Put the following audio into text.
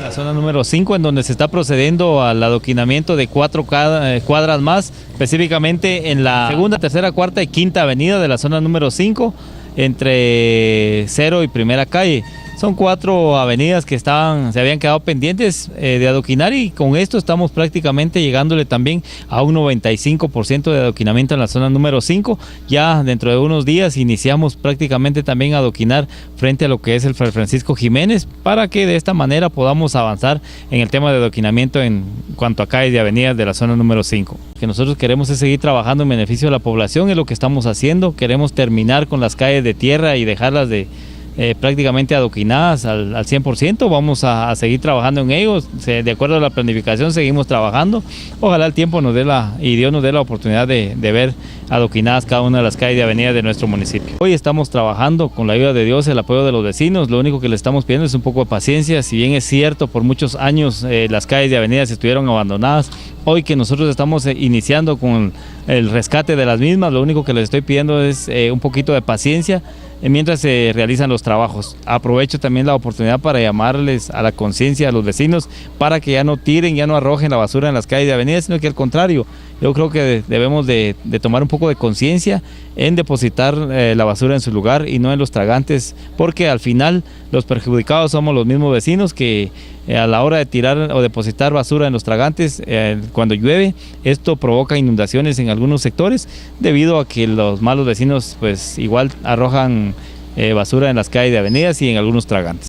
La zona número 5, en donde se está procediendo al adoquinamiento de 4 cuadras más, específicamente en la segunda, tercera, cuarta y quinta avenida de la zona número 5, entre 0 y primera calle. Son 4 avenidas que se habían quedado pendientes de adoquinar, y con esto estamos prácticamente llegándole también a un 95% de adoquinamiento en la zona número 5. Ya dentro de unos días iniciamos prácticamente también a adoquinar frente a lo que es el Fray Francisco Jiménez, para que de esta manera podamos avanzar en el tema de adoquinamiento en cuanto a calles y avenidas de la zona número 5. Lo que nosotros queremos es seguir trabajando en beneficio de la población, es lo que estamos haciendo. Queremos terminar con las calles de tierra y dejarlas prácticamente adoquinadas al 100%. Vamos a seguir trabajando en ellos, de acuerdo a la planificación seguimos trabajando. Ojalá el tiempo nos dé y Dios nos dé la oportunidad de ver adoquinadas cada una de las calles y avenidas de nuestro municipio. Hoy estamos trabajando con la ayuda de Dios, el apoyo de los vecinos. Lo único que le estamos pidiendo es un poco de paciencia. Si bien es cierto, por muchos años las calles y avenidas estuvieron abandonadas, hoy que nosotros estamos iniciando con el rescate de las mismas, lo único que les estoy pidiendo es un poquito de paciencia mientras se realizan los trabajos. Aprovecho también la oportunidad para llamarles a la conciencia a los vecinos para que ya no tiren, ya no arrojen la basura en las calles y avenidas, sino que al contrario, yo creo que debemos de tomar un poco de conciencia en depositar la basura en su lugar y no en los tragantes, porque al final los perjudicados somos los mismos vecinos que a la hora de tirar o depositar basura en los tragantes, cuando llueve, esto provoca inundaciones en algunos sectores debido a que los malos vecinos pues igual arrojan basura en las calles de avenidas y en algunos tragantes.